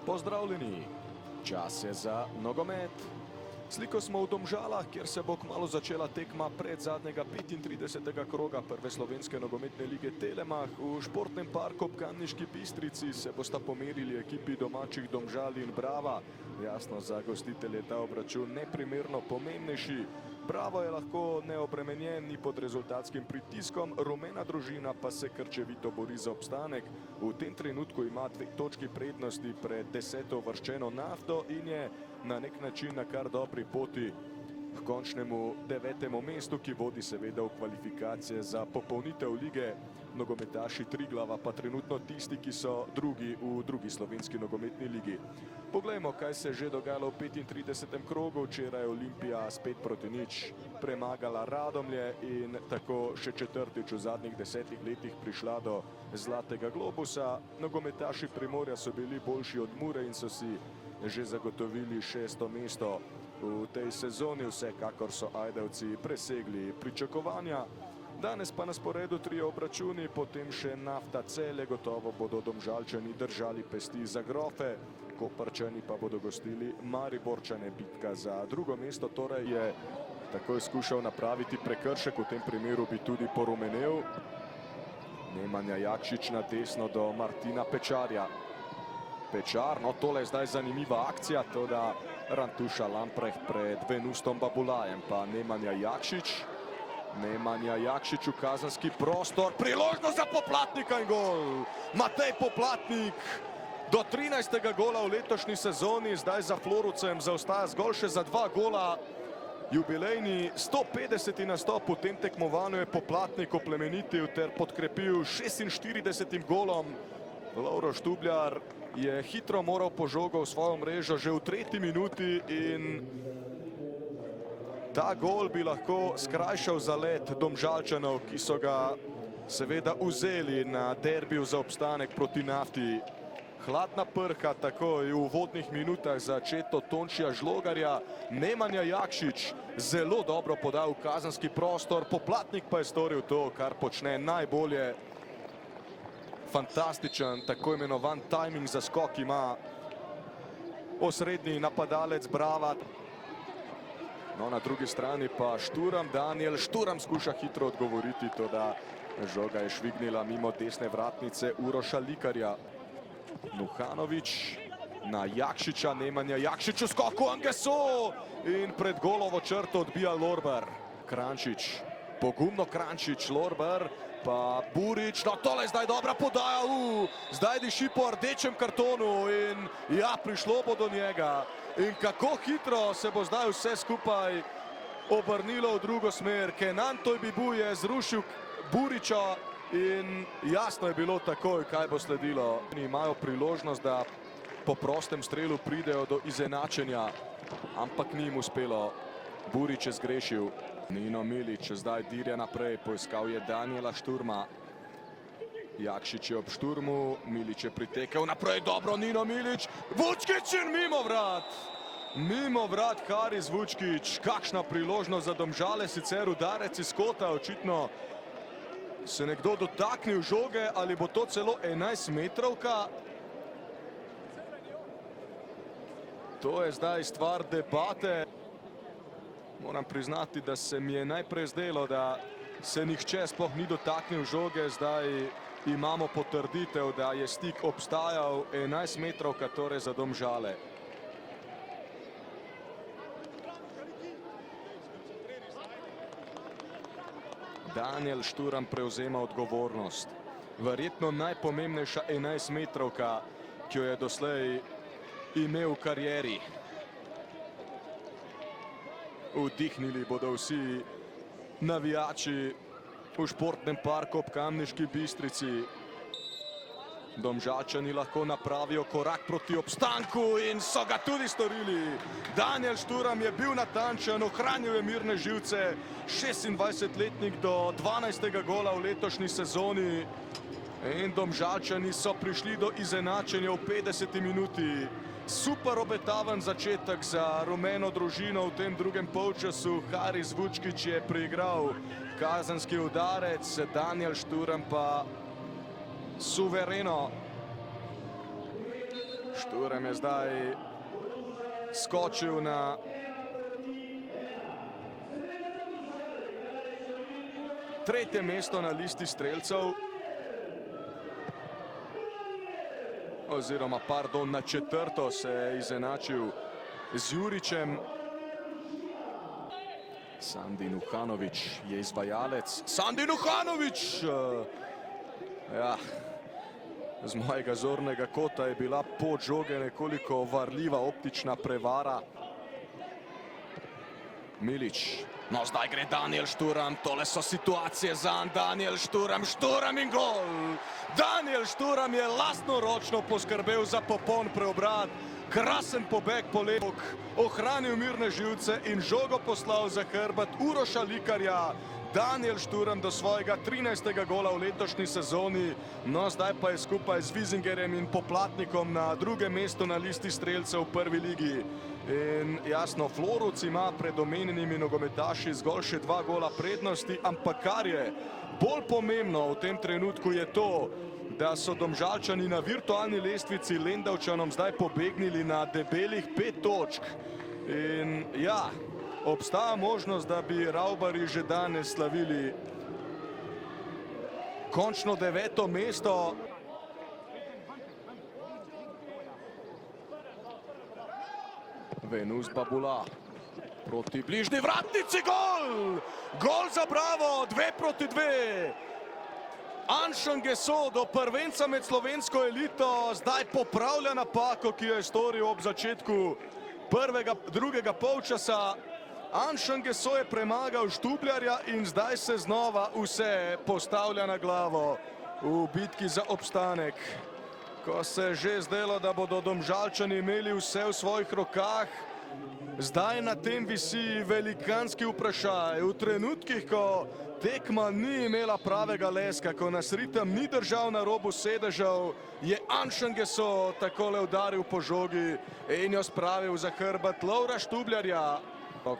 Pozdravljeni, čas je za nogomet. Sliko smo v Domžalah, kjer se bo kmalu začela tekma pred zadnjega 35. kroga prve slovenske nogometne lige Telemach. V športnem parku ob Kamniški Bistrici se bosta pomerili ekipi domačih Domžal in Brava. Jasno, za gostitelje ta obračun neprimerno pomembnejši. Bravo je lahko neobremenjen, ni pod rezultatskim pritiskom, rumena družina pa se krčevito bori za obstanek. V tem trenutku ima 2 točki prednosti pred 10. uvrščeno Nafto in je na nek način na kar dobri poti k končnemu 9. mestu, ki vodi seveda v kvalifikacije za popolnitev lige. Nogometaši Triglava pa trenutno tisti, ki so drugi v drugi slovenski nogometni ligi. Poglejmo, kaj se je že dogajalo v 35. krogu. Včeraj je Olimpija spet proti nič premagala Radomlje in tako še četrtič v zadnjih 10 letih prišla do Zlatega globusa. Nogometaši Primorja so bili boljši od Mure in so si že zagotovili 6. mesto v tej sezoni. Vsekakor so Ajdovci presegli pričakovanja. Danes pa na sporedu 3 obračuni, potem še Nafta Celje. Gotovo bodo Domžalčani držali pesti za grofe, Koprčani pa bodo gostili Mariborčane. Bitka za drugo mesto torej je takoj skušal napraviti prekršek, v tem primeru bi tudi porumenel. Nemanja Jakšič na desno do Martina Pečarja. Pečar, no tole je zdaj zanimiva akcija, to da Rantuša Lamprecht pred Venustom Babulajem, pa Nemanja Jakšič. Nemanja Jakšič v kazenski prostor, priložnost za Poplatnika in gol. Matej Poplatnik do 13. gola v letošnji sezoni, zdaj za Florucem zaostaja zgolj še za 2 gola. Jubilejni 150. nastop v tem tekmovanju je Poplatnik oplemenitil ter podkrepil 46. golom. Lovro Štubljar je hitro moral po žogo v svojo mrežo že v 3. minuti in ta gol bi lahko skrajšal zalet Domžalčanov, ki so ga seveda vzeli na derbiju za obstanek proti Nafti. Hladna prha takoj v uvodnih minutah za Četo Tončija Žlogarja. Nemanja Jakšič zelo dobro podal v kazenski prostor, Poplatnik pa je storil to, kar počne najbolje. Fantastičen, tako imenovan timing za skok ima osrednji napadalec Brava. No, na drugi strani pa Šturam, Daniel Šturam skuša hitro odgovoriti, to da žoga je švignila mimo desne vratnice Uroša Likarja. Nuhanović na Jakšiča, Nemanja Jakšič v skoku, Angeso in pred golovo črto odbija Lorber. Krančič, pogumno Krančič, Lorber, pa Burič, no tole je zdaj dobra podaja, zdaj diši po rdečem kartonu in ja, prišlo bo do njega. In kako hitro se bo zdaj vse skupaj obrnilo v drugo smer. Kenan Tojbibu je zrušil Buriča in jasno je bilo takoj, kaj bo sledilo. Imajo priložnost, da po prostem strelu pridejo do izenačenja, ampak ni jim uspelo. Burič je zgrešil. Nino Milić zdaj dirja naprej, poiskal je Daniela Šturma. Jakšič je ob Šturmu, Milić je pritekel naprej, dobro Nino Milić, Vučkić in mimo vrat. Mimo vrat Haris Vučkić, kakšna priložnost za Domžale, sicer udarec iz kota, očitno se nekdo dotaknil žoge, ali bo to celo 11-metrovka. To je zdaj stvar debate. Moram priznati, da se mi je najprej zdelo, da se nihče sploh ni dotaknil žoge, zdaj imamo potrditev, da je stik obstajal, 11-metrovka torej za Domžale. Daniel Šturam prevzema odgovornost. Verjetno najpomembnejša 11-metrovka, ki jo je doslej imel v karieri. Vdihnili bodo vsi navijači v športnem parku ob Kamniški Bistrici. Domžalčani lahko napravijo korak proti obstanku in so ga tudi storili. Daniel Šturam je bil natančen, ohranil je mirne živce, 26-letnik do 12. gola v letošnji sezoni. In Domžalčani so prišli do izenačenja v 50. minuti. Super obetaven začetek za rumeno družino v tem drugem polčasu. Haris Vučkić je preigral kazenski udarec, Daniel Šturam pa suvereno Šturm je zdaj skočil na tretje mesto na listi strelcev. Oziroma, pardon, na četrto se je izenačil z Juričem. Sandi Nuhanović je izvajalec. Sandi Nuhanović! Ja, z mojega zornega kota je bila pot žoge nekoliko varljiva optična prevara. Milić. No, zdaj gre Daniel Šturm, tole so situacije zanj, Daniel Šturm, Šturm in gol! Daniel Šturm je lastnoročno poskrbel za popoln preobrat, krasen pobeg po levu, ohranil mirne živce in žogo poslal za hrbet Uroša Likarja. Daniel Šturm do svojega 13. gola v letošnji sezoni, no zdaj pa je skupaj z Vizingerjem in Poplatnikom na drugem mestu na listi strelcev v prvi ligi. In jasno, Floruc ima pred omenjenimi nogometaši zgolj še 2 gola prednosti, ampak kar je bolj pomembno v tem trenutku je to, da so Domžalčani na virtualni lestvici Lendavčanom zdaj pobegnili na debelih 5 točk. In ja, obstaja možnost, da bi Ravbarji že danes slavili končno 9. mesto. Venus Babula proti bližnji vratnici, gol! Gol za Bravo, 2-2. Anšan Geso do prvenca med slovensko elito zdaj popravlja napako, ki jo je storil ob začetku drugega polčasa. Anšan Geso je premagal Štubljarja in zdaj se znova vse postavlja na glavo v bitki za obstanek. Ko se je že zdelo, da bodo Domžalčani imeli vse v svojih rokah, zdaj na tem visi velikanski vprašaj. V trenutkih, ko tekma ni imela pravega leska, ko nas ritem ni držal na robu sedežev, je Anšan Geso takole udaril po žogi in jo spravil za hrbet Lovra Štubljarja.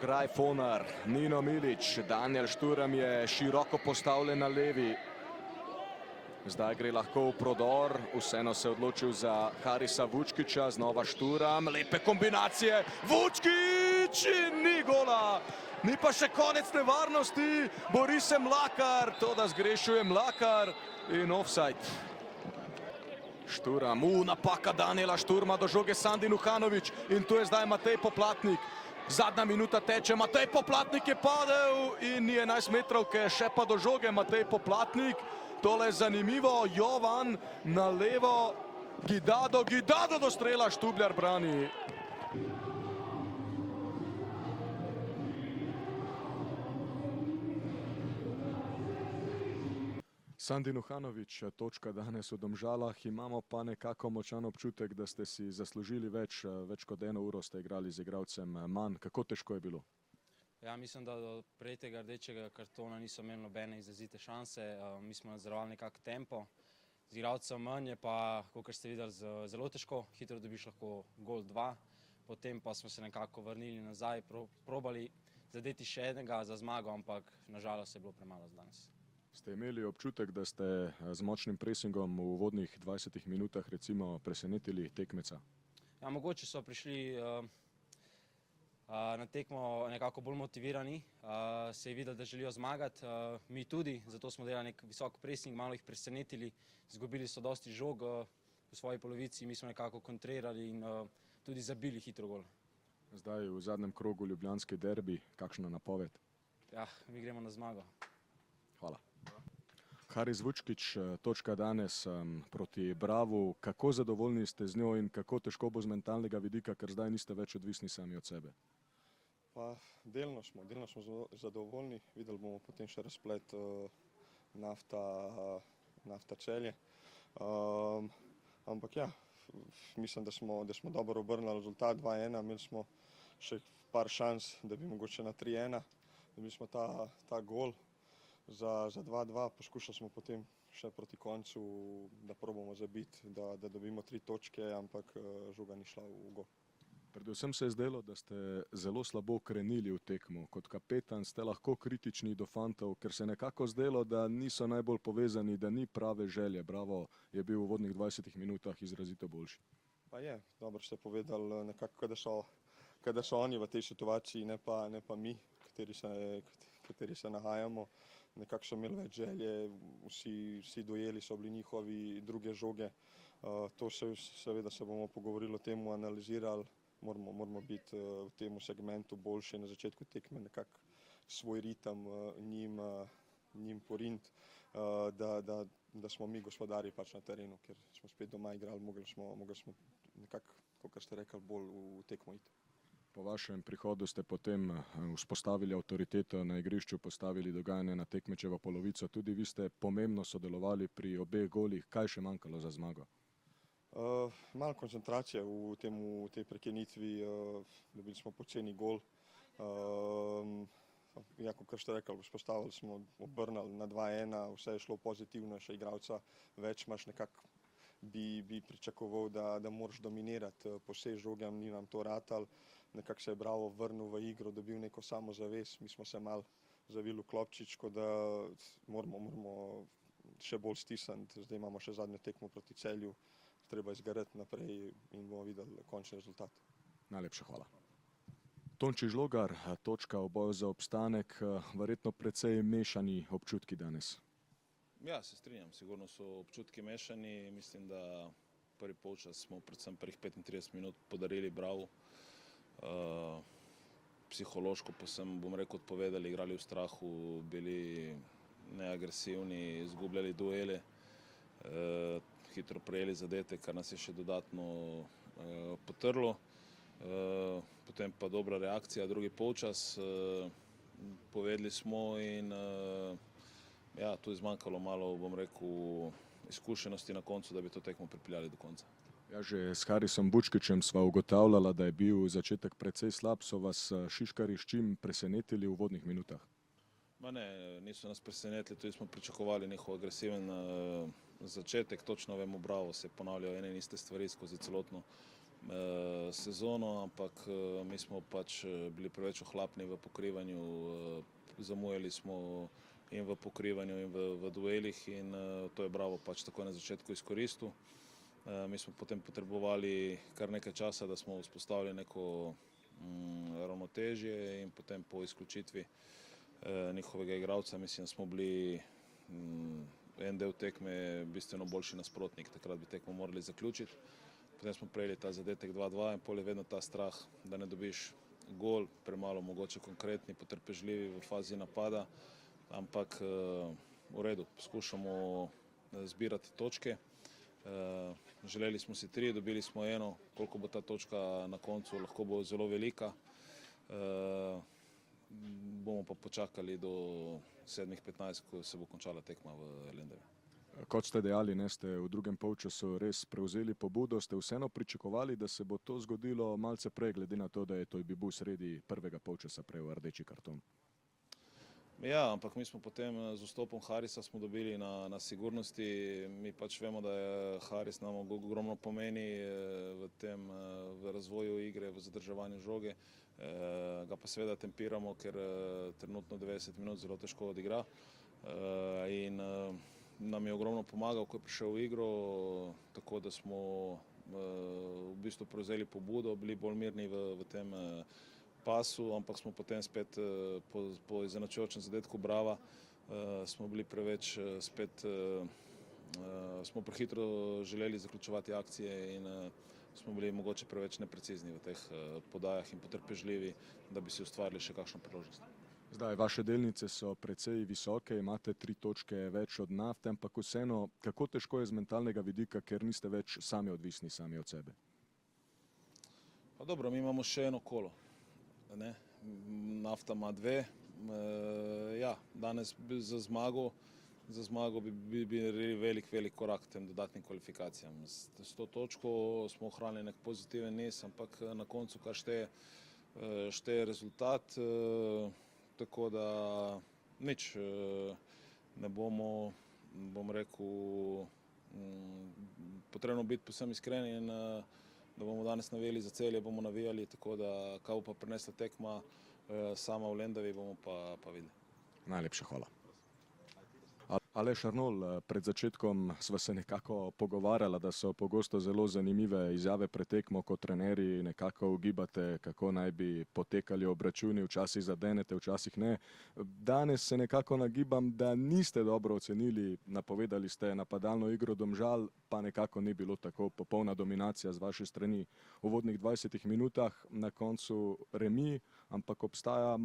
Graj Fonar, Nino Milić, Daniel Šturm je široko postavljen na levi. Zdaj gre lahko v prodor, vseeno se je odločil za Harisa Vučkića, znova Šturm, lepe kombinacije, Vučkić in ni gola. Ni pa še konec nevarnosti, bori se Mlakar, to da zgrešuje Mlakar in offside. Šturm, napaka Daniela Šturma do žoge Sandi Nuhanović in tu je zdaj Matej Poplatnik. Zadnja minuta teče, Matej Poplatnik je padel in ni 11 metrovke, še pa do žoge Matej Poplatnik. Tole je zanimivo, Jovan na levo, Gidado do strela, Štubljar brani. Sandi Nuhanović, točka danes v Domžalah, imamo pa nekako močan občutek, da ste si zaslužili več kot 1 uro ste igrali z igralcem manj. Kako težko je bilo? Ja, mislim, da do prejetega rdečega kartona niso imeli nobene izrazite šanse. Mi smo nadzorovali nekako tempo. Z igralcem manj je pa, kakor ste videli, zelo težko. Hitro dobiš lahko gol 2. Potem pa smo se nekako vrnili nazaj, probali zadeti še enega za zmago, ampak nažalost je bilo premalo za danes. Ste imeli občutek, da ste z močnim presingom v uvodnih 20 minutah recimo presenetili tekmeca? Ja, mogoče so prišli na tekmo nekako bolj motivirani, se je videli, da želijo zmagati, mi tudi, zato smo delali nek visok pressing, malo jih presenetili, izgubili so dosti žog v svoji polovici, mi smo nekako kontrirali in tudi zabili hitro gol. Zdaj v zadnjem krogu ljubljanski derbi, kakšna napoved? Ja, mi gremo na zmago. Hvala. Haris Vučkić, točka danes proti Bravu. Kako zadovoljni ste z njo in kako težko bo z mentalnega vidika, ker zdaj niste več odvisni sami od sebe? Pa delno smo zadovoljni. Videli bomo potem še razplet Nafta Celje. Ampak ja, mislim, da smo dobro obrnili rezultat 2-1. Imeli smo še par šans, da bi mogoče na 3-1. Dobili smo ta gol za 2-2. Poskušali smo potem še proti koncu, da probamo zabiti, da dobimo 3 točke, ampak žoga ni šla v gol. Predvsem se je zdelo, da ste zelo slabo krenili v tekmo. Kot kapetan ste lahko kritični do fantov, ker se je nekako zdelo, da niso najbolj povezani, da ni prave želje. Bravo je bil v uvodnih 20 minutah izrazito boljši. Pa je, dobro ste povedali, nekako, kada so oni v tej situaciji, ne pa mi, kateri se nahajamo. Nekako so imeli več želje, vsi dojeli so bili njihovi druge žoge. To seveda se bomo pogovorili o tem, analizirali, moramo biti v tem segmentu boljši na začetku tekme, nekako svoj ritem njim poriniti, da smo mi gospodari pač na terenu, ker smo spet doma igrali, mogli smo nekako, kot ste rekli, bolj v tekmo iti. Po vašem prihodu ste potem vzpostavili avtoriteto na igrišču, postavili dogajanje na tekmečevo polovico. Tudi vi ste pomembno sodelovali pri obeh golih. Kaj še manjkalo za zmago? Malo koncentracije v tej prekinitvi, dobili smo poceni gol. Ja, kot ste rekli, vzpostavili smo, obrnili na 2-1, vse je šlo pozitivno, še igralca več imaš, nekako bi pričakoval, da moraš dominirati po vsej žogam, ni nam to ratalo. Nekako se je Bravo vrnil v igro, dobil neko samozavest, mi smo se malo zavili v klopčič, da moramo še bolj stisniti. Zdaj imamo še zadnjo tekmo proti Celju, treba izgarati naprej in bomo videli končni rezultat. Najlepša hvala. Tonči Žlogar, točka v boju za obstanek, verjetno precej mešani občutki danes. Ja, se strinjam, sigurno so občutki mešani. Mislim, da prvi polčas smo predvsem prvih 35 minut podarili Bravo. Psihološko pa sem, bom rekel, odpovedali, igrali v strahu, bili neagresivni, izgubljali duele, hitro prejeli zadetek, kar nas je še dodatno potrlo. Potem pa dobra reakcija, drugi polčas, povedali smo in ja, tu je zmanjkalo malo, bom rekel, izkušenosti na koncu, da bi to tekmo pripeljali do konca. Ja, že s Harisom Bučkičem sva ugotavljala, da je bil začetek precej slab. So vas Šiškarji s čim presenetili v uvodnih minutah? Ma ne, niso nas presenetili, tudi smo pričakovali njihov agresiven začetek. Točno vemo, Bravo se ponavljajo ene in iste stvari skozi celotno sezono, ampak mi smo pač bili preveč ohlapni v pokrivanju, zamujali smo in v pokrivanju in v duelih in to je Bravo pač takoj na začetku izkoristil. Mi smo potem potrebovali kar nekaj časa, da smo vzpostavili neko ravnotežje in potem po izključitvi njihovega igralca, mislim, da smo bili en del tekme bistveno boljši nasprotnik, takrat bi tekmo morali zaključiti. Potem smo prejeli ta zadetek 2-2 in pol je vedno ta strah, da ne dobiš gol, premalo mogoče konkretni, potrpežljivi v fazi napada, ampak v redu, poskušamo zbirati točke. Želeli smo si 3, dobili smo 1, koliko bo ta točka na koncu, lahko bo zelo velika. Bomo pa počakali do 7:15, ko se bo končala tekma v Lendavi. Kot ste dejali, ste v drugem polčasu res prevzeli pobudo, ste vseeno pričakovali, da se bo to zgodilo malce prej, glede na to, da je Tojbibu sredi prvega polčasa prejel rdeči karton. Ja, ampak mi smo potem z vstopom Harisa smo dobili na sigurnosti. Mi pač vemo, da je Haris nam ogromno pomeni v razvoju igre, v zadrževanju žoge. Ga pa seveda tempiramo, ker trenutno 90 minut zelo težko odigra. In nam je ogromno pomagal, ko je prišel v igro, tako da smo v bistvu prevzeli pobudo, bili bolj mirni v tem pasu, ampak smo potem spet po izenačujočem zadetku Brava smo bili preveč spet, smo prehitro želeli zaključevati akcije in smo bili mogoče preveč neprecizni v teh podajah in potrpežljivi, da bi si ustvarili še kakšno priložnost. Zdaj, vaše delnice so precej visoke, imate 3 točke več od Nafte, ampak vseeno, kako težko je z mentalnega vidika, ker niste več sami odvisni sami od sebe? Pa dobro, mi imamo še eno kolo. Nafta ima 2. Ja, danes za zmago bi bili velik korak tem dodatnim kvalifikacijam. S to točko smo ohranili nek pozitiven niz, ampak na koncu kar šteje rezultat, tako da nič, ne bomo, bom rekel, potrebno biti povsem iskreni in da bomo danes navijali za Celje, bomo navijali, tako da kaj bo pa prinesla tekma sama v Lendavi, bomo pa videli. Najlepša hvala. Aleš Arnol, pred začetkom sva se nekako pogovarjala, da so pogosto zelo zanimive izjave pred tekmo, ko trenerji nekako ugibate, kako naj bi potekali obračuni, včasih zadenete, včasih ne. Danes se nekako nagibam, da niste dobro ocenili, napovedali ste napadalno igro Domžal, pa nekako ni bilo tako popolna dominacija z vaše strani v uvodnih 20 minutah, na koncu remi, ampak obstaja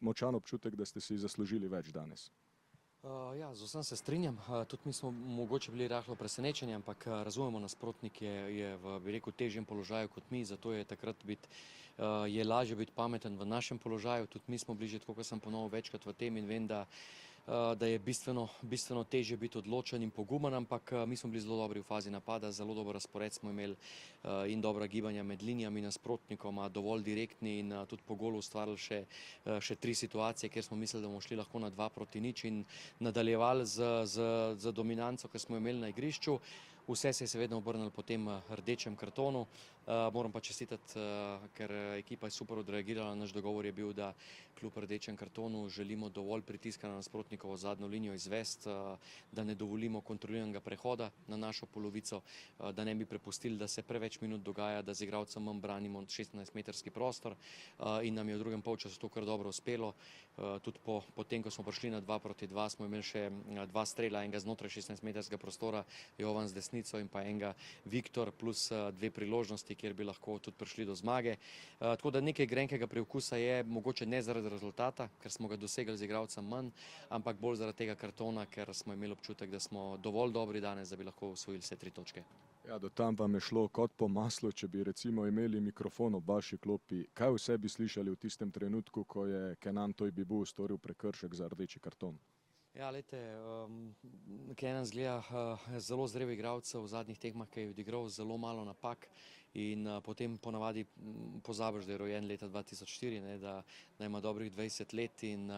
močan občutek, da ste si zaslužili več danes. Ja, z vsem se strinjam. Tudi mi smo mogoče bili rahlo presenečeni, ampak razumemo, nasprotnik je v, bi rekel, težjem položaju kot mi, zato je takrat je lažje biti pameten v našem položaju. Tudi mi smo bliže, tako kot sem ponovil večkrat v tem in vem, da je bistveno težje biti odločen in pogumen, ampak mi smo bili zelo dobri v fazi napada, zelo dober razpored smo imeli in dobra gibanja med linijami nasprotnikoma, dovolj direktni in tudi po golu ustvarili še 3 situacije, kjer smo mislili, da bomo šli lahko na 2-0 in nadaljevali z dominanco, ki smo imeli na igrišču. Vse se je seveda obrnilo po tem rdečem kartonu. Moram pa čestitati, ker ekipa je super odreagirala. Naš dogovor je bil, da kljub rdečem kartonu želimo dovolj pritiska na nasprotnikovo zadnjo linijo izvesti, da ne dovolimo kontroliranega prehoda na našo polovico, da ne bi prepustili, da se preveč minut dogaja, da z igralcem manj branimo 16-metrski prostor in nam je v drugem polčasu to kar dobro uspelo. Tudi potem, ko smo prišli na 2-2, smo imeli še 2 strela, enega znotraj 16-metrskega prostora, Jovan z desnico in pa enega Viktor, plus 2 priložnosti, kjer bi lahko tudi prišli do zmage. Tako da nekaj grenkega preokusa je, mogoče ne zaradi rezultata, ker smo ga dosegli z igralcem manj, ampak bolj zaradi tega kartona, ker smo imeli občutek, da smo dovolj dobri danes, da bi lahko osvojili vse 3 točke. Ja, do tam vam je šlo kot po maslu, če bi recimo imeli mikrofon ob vaši klopi. Kaj vse bi slišali v tistem trenutku, ko je Kenan Tojbibu storil prekršek za rdeči karton? Ja, lejte, Kenan zgleda zelo zrel igralec v zadnjih tekmah, ki je odigral zelo malo napak in potem ponavadi pozabiš, da je rojen leta 2004, da ima dobrih 20 let in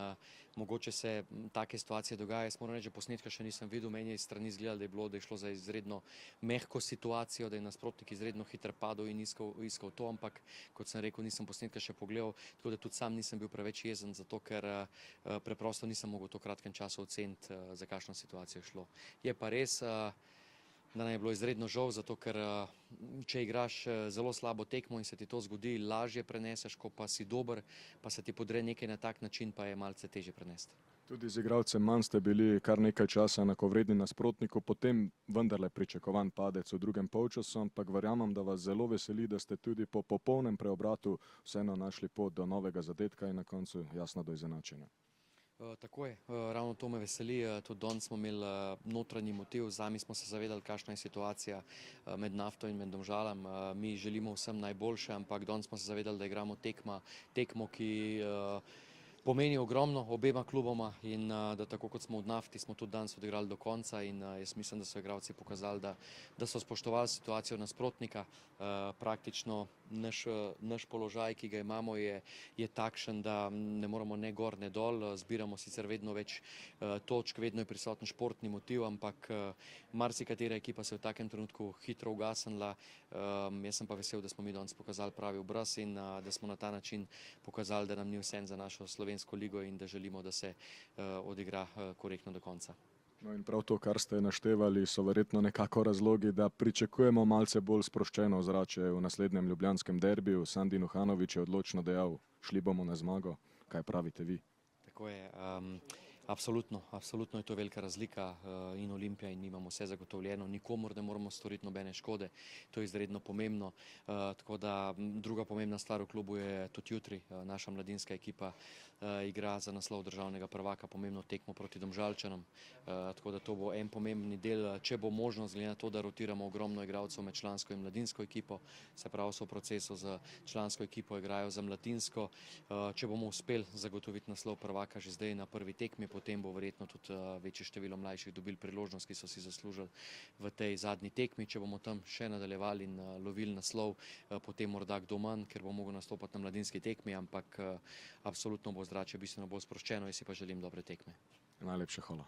mogoče se take situacije dogajajo. Jaz moram reči, da posnetka še nisem videl, meni je iz strani izgledalo, da je šlo za izredno mehko situacijo, da je nasprotnik izredno hitro padel in iskal to, ampak kot sem rekel, nisem posnetka še pogledal, tako da tudi sam nisem bil preveč jezen, zato ker preprosto nisem mogel v to kratkem času oceniti, za kakšno situacijo je šlo. Je pa res, da nam je bilo izredno žal, zato ker če igraš zelo slabo tekmo in se ti to zgodi, lažje preneseš, ko pa si dober, pa se ti podre nekaj na tak način, pa je malce težje prenesti. Tudi z igralcem manj ste bili kar nekaj časa enakovredni nasprotniku, potem vendarle pričakovan padec v drugem polčasu, ampak verjamem, da vas zelo veseli, da ste tudi po popolnem preobratu vseeno našli pot do novega zadetka in na koncu jasno do izenačenja. Tako je, ravno to me veseli, tudi danes smo imeli notranji motiv, sami smo se zavedali, kakšna je situacija med Nafto in med Domžalam. Mi želimo vsem najboljše, ampak danes smo se zavedali, da igramo tekmo, ki pomeni ogromno obema kluboma in da tako kot smo v Nafti, smo tudi danes odigrali do konca in jaz mislim, da so igralci pokazali, da so spoštovali situacijo nasprotnika. Praktično naš položaj, ki ga imamo, je takšen, da ne moramo ne gor, ne dol, zbiramo sicer vedno več točk, vedno je prisoten športni motiv, ampak marsikatera ekipa se v takem trenutku hitro ugasnila. Jaz sem pa vesel, da smo mi danes pokazali pravi obraz in da smo na ta način pokazali, da nam ni vseeno za našo slovensko ligo in da želimo, da se odigra korektno do konca. No in prav to, kar ste naštevali, so verjetno nekako razlogi, da pričakujemo malce bolj sproščeno ozračje v naslednjem ljubljanskem derbiju. Sandi Nuhanović je odločno dejal, šli bomo na zmago. Kaj pravite vi? Tako je. Absolutno je to velika razlika in Olimpija in mi imamo vse zagotovljeno, nikomor ne moramo storiti nobene škode, to je izredno pomembno, tako da druga pomembna stvar v klubu je tudi jutri, naša mladinska ekipa igra za naslov državnega prvaka, pomembno tekmo proti Domžalčanom, tako da to bo en pomembni del, če bo možnost, glede na to, da rotiramo ogromno igralcev med člansko in mladinsko ekipo, se pravi so v procesu za člansko ekipo, igrajo za mladinsko, če bomo uspeli zagotoviti naslov prvaka že zdaj na prvi tekmi, potem bo verjetno tudi večje število mlajših dobili priložnost, ki so si zaslužili v tej zadnji tekmi. Če bomo tam še nadaljevali in lovili naslov, potem morda kdo manj, ker bo mogel nastopati na mladinski tekmi, ampak absolutno bo ozračje bistveno bolj sproščeno, jaz si pa želim dobre tekme. Najlepša hvala.